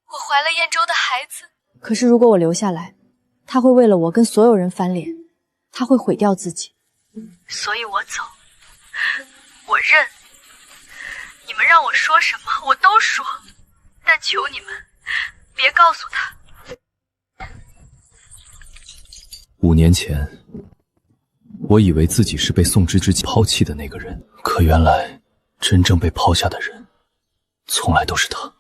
A: 我怀了燕州的孩子。
D: 可是如果我留下来，他会为了我跟所有人翻脸，他会毁掉自己。
I: 所以我走，我认。你们让我说什么我都说，但求你们别告诉他。
C: 5年前，我以为自己是被宋芝芝抛弃的那个人，可原来真正被抛下的人，从来都是他。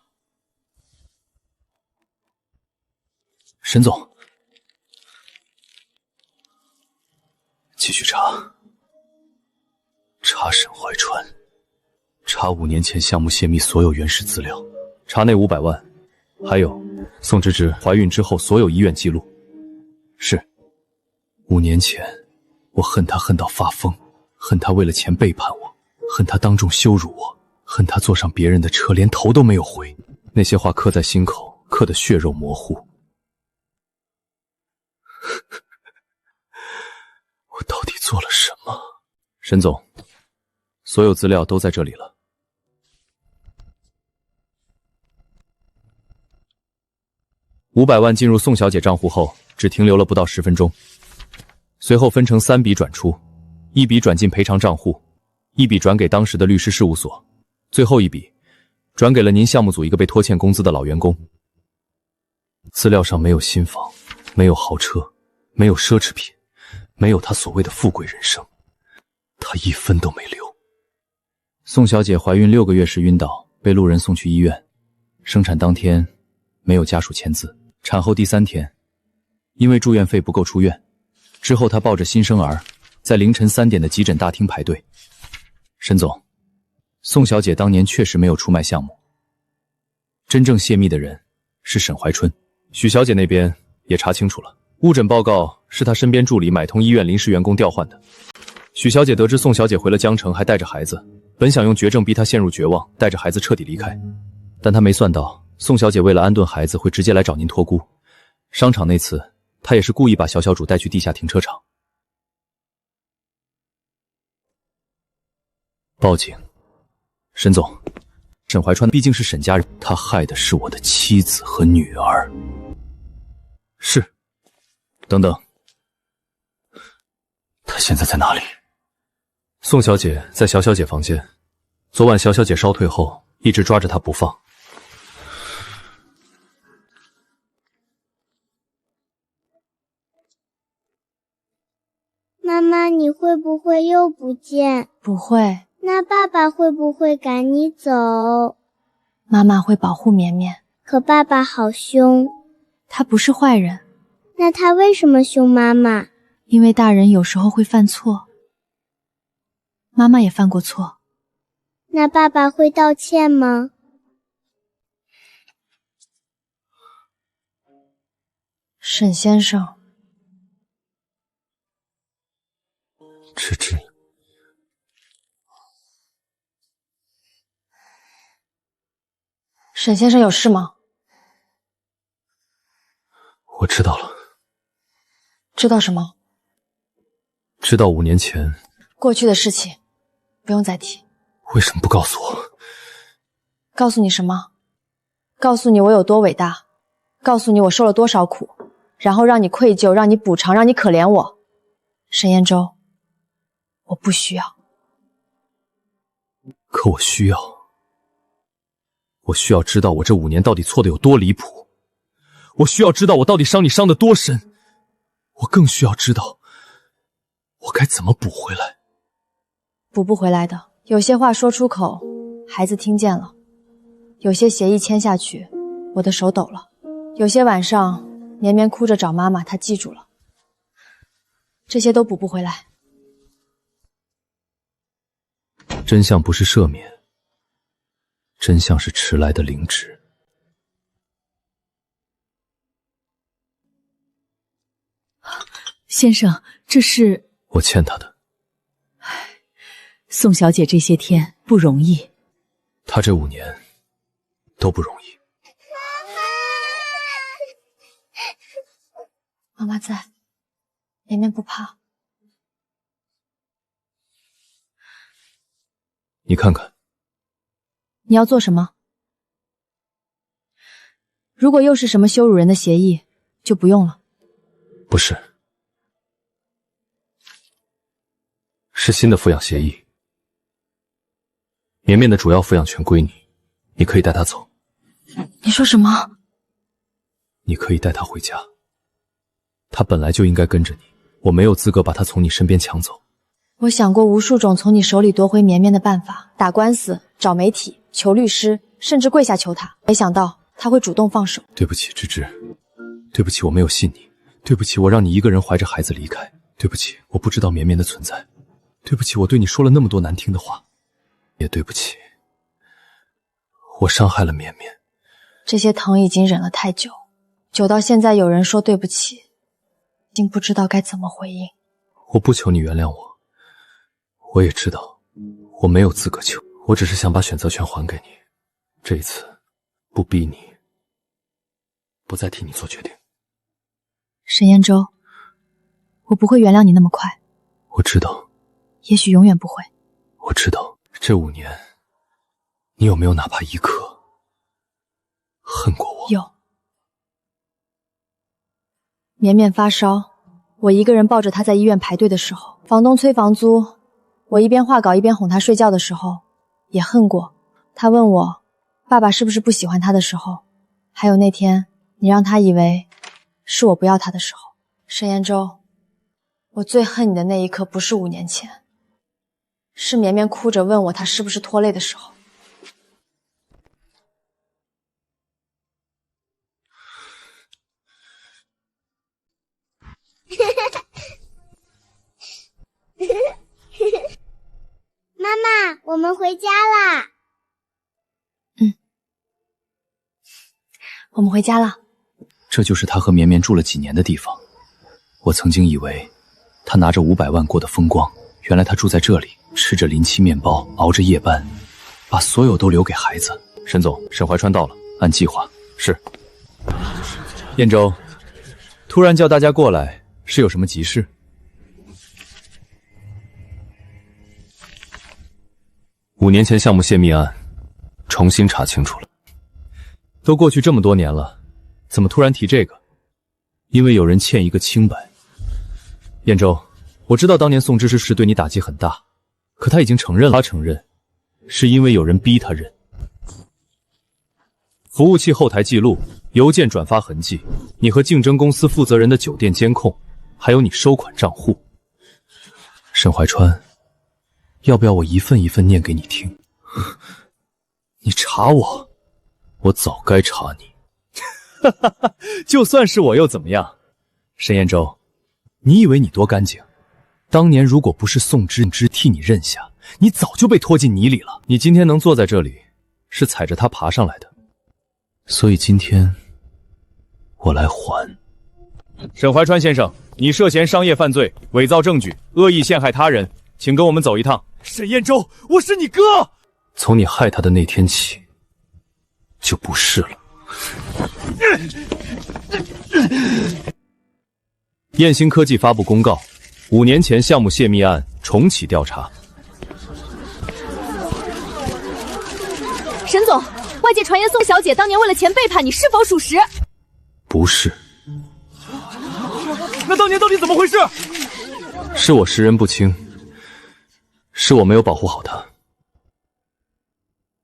C: 沈总，继续查，查沈怀川，查5年前项目泄密所有原始资料，查那500万，还有宋芝芝怀孕之后所有医院记录。是，5年前，我恨他恨到发疯，恨他为了钱背叛我，恨他当众羞辱我，恨他坐上别人的车连头都没有回。那些话刻在心口，刻得血肉模糊。我到底做了什么？沈总，所有资料都在这里了。500万进入宋小姐账户后，只停留了不到10分钟。随后分成3笔转出，1笔转进赔偿账户，1笔转给当时的律师事务所，最后1笔转给了您项目组一个被拖欠工资的老员工。资料上没有新房，没有豪车，没有奢侈品，没有他所谓的富贵人生，他1分都没留。宋小姐怀孕6个月时晕倒，被路人送去医院，生产当天没有家属签字，产后第3天，因为住院费不够出院。之后，他抱着新生儿，在凌晨3点的急诊大厅排队。沈总，宋小姐当年确实没有出卖项目，真正泄密的人是沈怀春。许小姐那边也查清楚了，误诊报告是她身边助理买通医院临时员工调换的。许小姐得知宋小姐回了江城，还带着孩子，本想用绝症逼她陷入绝望，带着孩子彻底离开，但她没算到宋小姐为了安顿孩子会直接来找您托孤。商场那次，他也是故意把小主带去地下停车场。报警，沈总，沈怀川毕竟是沈家人，他害的是我的妻子和女儿。是，等等，他现在在哪里？宋小姐在小小姐房间，昨晚小小姐烧退后，一直抓着她不放。
B: 妈妈，你会不会又不见？
D: 不会。
B: 那爸爸会不会赶你走？
D: 妈妈会保护绵绵。
B: 可爸爸好凶。
D: 他不是坏人。
B: 那他为什么凶妈妈？
D: 因为大人有时候会犯错。妈妈也犯过错。
B: 那爸爸会道歉吗？
D: 沈先生。
C: 芝芝，
D: 沈先生有事吗？
C: 我知道了。
D: 知道什么？
C: 知道5年前
D: 过去的事情，不用再提。
C: 为什么不告诉我？
D: 告诉你什么？告诉你我有多伟大，告诉你我受了多少苦，然后让你愧疚，让你补偿，让你可怜我。沈彦舟，我不需要。
C: 可我需要。我需要知道我这5年到底错的有多离谱。我需要知道我到底伤你伤得多深。我更需要知道我该怎么补回来。
D: 补不回来的。有些话说出口，孩子听见了；有些协议签下去，我的手抖了；有些晚上绵绵哭着找妈妈，她记住了。这些都补不回来。
C: 真相不是赦免，真相是迟来的凌迟。
A: 先生，这是……
C: 我欠他的。
D: 宋小姐这些天不容易，
F: 她这5年都不容易。
D: 妈妈在，绵绵不怕。
F: 你看看，
D: 你要做什么？如果又是什么羞辱人的协议，就不用了。
F: 不是，是新的抚养协议。绵绵的主要抚养权归你，你可以带她走。
D: 你说什么？
F: 你可以带她回家。她本来就应该跟着你，我没有资格把她从你身边抢走。
D: 我想过无数种从你手里夺回绵绵的办法，打官司、找媒体、求律师，甚至跪下求他，没想到他会主动放手。
F: 对不起，芝芝，对不起，我没有信你，对不起，我让你一个人怀着孩子离开，对不起，我不知道绵绵的存在，对不起，我对你说了那么多难听的话，也对不起，我伤害了绵绵。
D: 这些疼已经忍了太久，久到现在有人说对不起，已经不知道该怎么回应。
F: 我不求你原谅我，我也知道我没有资格求，我只是想把选择权还给你，这一次不逼你，不再替你做决定。
D: 沈彦舟，我不会原谅你那么快。
F: 我知道，
D: 也许永远不会。
F: 我知道，这5年你有没有哪怕一刻恨过我？
D: 有。绵绵发烧，我一个人抱着她在医院排队的时候，房东催房租，我一边画稿一边哄她睡觉的时候，也恨过。她问我爸爸是不是不喜欢她的时候，还有那天你让她以为是我不要她的时候。沈彦舟，我最恨你的那一刻不是5年前，是绵绵哭着问我她是不是拖累的时候。
B: 妈妈，我们回家啦。
D: 我们回家了。
C: 这就是他和绵绵住了几年的地方。我曾经以为他拿着500万过得风光，原来他住在这里，吃着临期面包，熬着夜班，把所有都留给孩子。
F: 沈总，沈怀川到了，
C: 按计划。
F: 是。
C: 彦舟，突然叫大家过来，是有什么急事
F: ？5年前项目泄密案，重新查清楚了。
C: 都过去这么多年了，怎么突然提这个？因为有人欠一个清白。彦舟，我知道当年宋芝芝是对你打击很大，可他已经承认了，他承认是因为有人逼他认。服务器后台记录、邮件转发痕迹，你和竞争公司负责人的酒店监控，还有你收款账户。沈怀川，要不要我一份一份念给你听？你查我，我早该查你。就算是我又怎么样？沈彦舟，你以为你多干净？当年如果不是宋芝芝替你认下，你早就被拖进泥里了。你今天能坐在这里，是踩着他爬上来的。所以今天我来还。沈怀川先生，你涉嫌商业犯罪、伪造证据、恶意陷害他人，请跟我们走一趟。沈彦舟，我是你哥。从你害他的那天起，就不是了。燕兴科技发布公告，5年前项目泄密案重启调查。
A: 沈总，外界传言宋小姐当年为了钱背叛你，是否属实？
C: 不是。
F: 那当年到底怎么回事？
C: 是我识人不清，是我没有保护好她，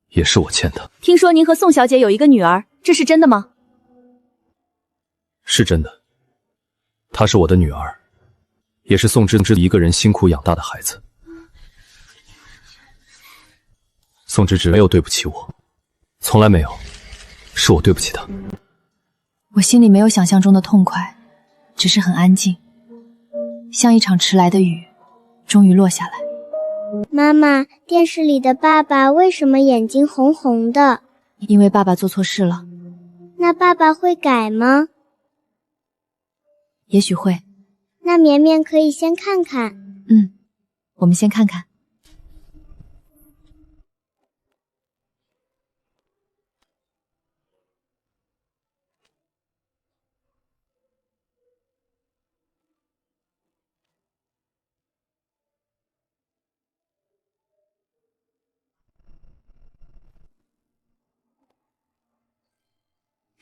C: 也是我欠她。
A: 听说您和宋小姐有一个女儿，这是真的吗？
C: 是真的，她是我的女儿，也是宋芝芝一个人辛苦养大的孩子。宋芝芝没有对不起我，从来没有，是我对不起她。
D: 我心里没有想象中的痛快，只是很安静，像一场迟来的雨，终于落下来。
B: 妈妈，电视里的爸爸为什么眼睛红红的？
D: 因为爸爸做错事了。
B: 那爸爸会改吗？
D: 也许会。
B: 那绵绵可以先看看。
D: 我们先看看。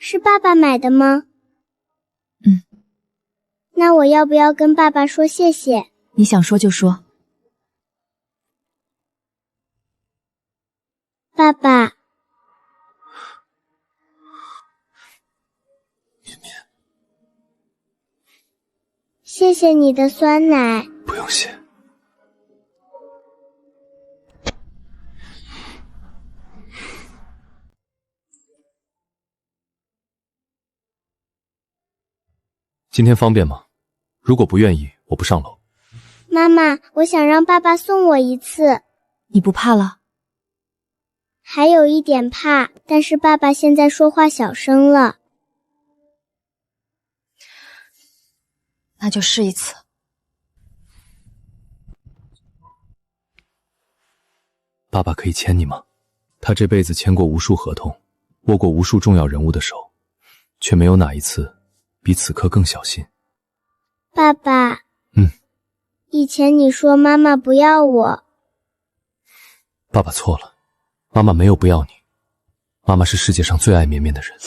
B: 是爸爸买的吗？那我要不要跟爸爸说谢谢？
D: 你想说就说。
B: 爸爸。
F: 绵绵，
B: 谢谢你的酸奶。
F: 不用谢。今天方便吗？如果不愿意，我不上楼。
B: 妈妈，我想让爸爸送我一次。
D: 你不怕了？
B: 还有一点怕，但是爸爸现在说话小声了。
D: 那就试一次。
C: 爸爸可以牵你吗？他这辈子签过无数合同，握过无数重要人物的手，却没有哪一次比此刻更小心。
B: 爸爸。以前你说妈妈不要我。
C: 爸爸错了，妈妈没有不要你，妈妈是世界上最爱绵绵的人。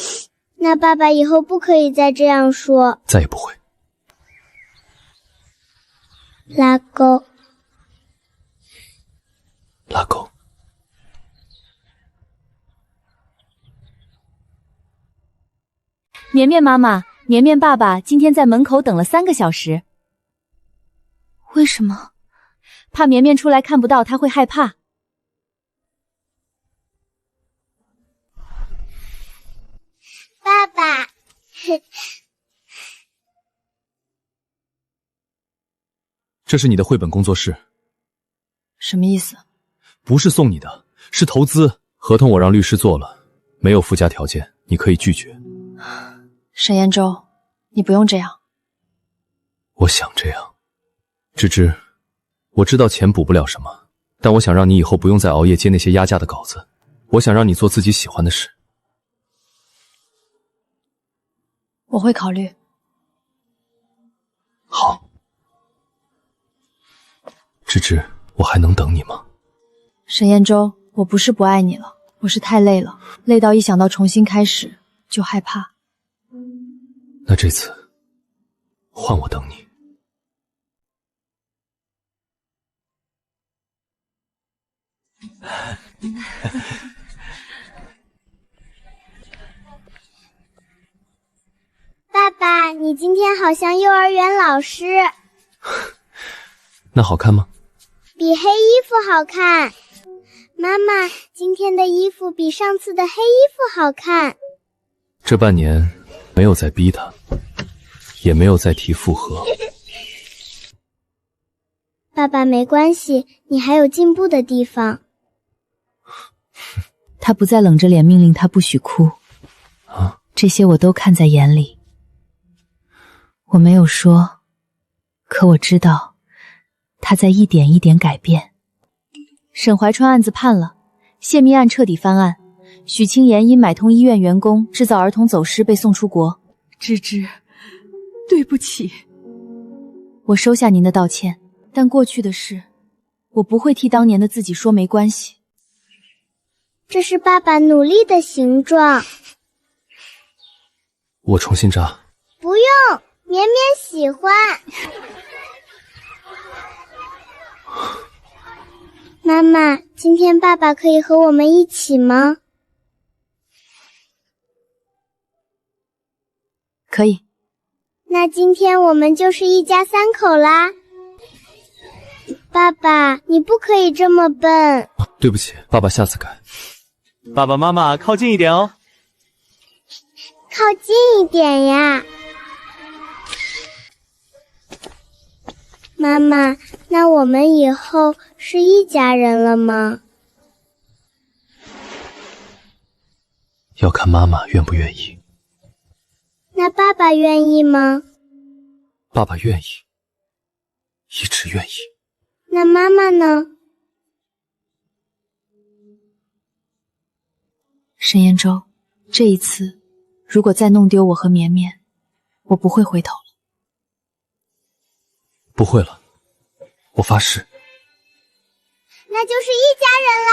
B: 那爸爸以后不可以再这样说。
C: 再也不会。
B: 拉钩。
C: 拉钩。
A: 绵绵妈妈，绵绵爸爸今天在门口等了3个小时。
D: 为什么？
A: 怕绵绵出来看不到，他会害怕。
B: 爸爸。
C: 这是你的绘本工作室。
D: 什么意思？
C: 不是送你的，是投资。合同我让律师做了，没有附加条件，你可以拒绝。
D: 沈彦舟，你不用这样。
C: 我想这样。芝芝，我知道钱补不了什么，但我想让你以后不用再熬夜接那些压价的稿子。我想让你做自己喜欢的事。
D: 我会考虑。
C: 好。芝芝，我还能等你吗？
D: 沈彦舟，我不是不爱你了，我是太累了，累到一想到重新开始就害怕。
C: 那这次换我等你。
B: 爸爸，你今天好像幼儿园老师。
C: 那好看吗？
B: 比黑衣服好看。妈妈，今天的衣服比上次的黑衣服好看。
C: 这半年没有再逼他，也没有再提复合。
B: 爸爸，没关系，你还有进步的地方。
D: 他不再冷着脸命令他不许哭，这些我都看在眼里。我没有说，可我知道他在一点一点改变。
A: 沈怀川案子判了，泄密案彻底翻案，许清言因买通医院员工制造儿童走失被送出国。
H: 芝芝，对不起。
A: 我收下您的道歉，但过去的事，我不会替当年的自己说没关系。
B: 这是爸爸努力的形状。
C: 我重新扎。
B: 不用，绵绵喜欢。妈妈，今天爸爸可以和我们一起吗？
A: 可以。
B: 那今天我们就是一家3口啦。爸爸，你不可以这么笨。
C: 对不起，爸爸下次改。
J: 爸爸妈妈靠近一点哦。
B: 靠近一点呀。妈妈，那我们以后是一家人了吗？
C: 要看妈妈愿不愿意。
B: 那爸爸愿意吗？
C: 爸爸愿意，一直愿意。
B: 那妈妈呢？
D: 沈彦舟，这一次如果再弄丢我和绵绵，我不会回头了。
C: 不会了，我发誓。
B: 那就是一家人啦！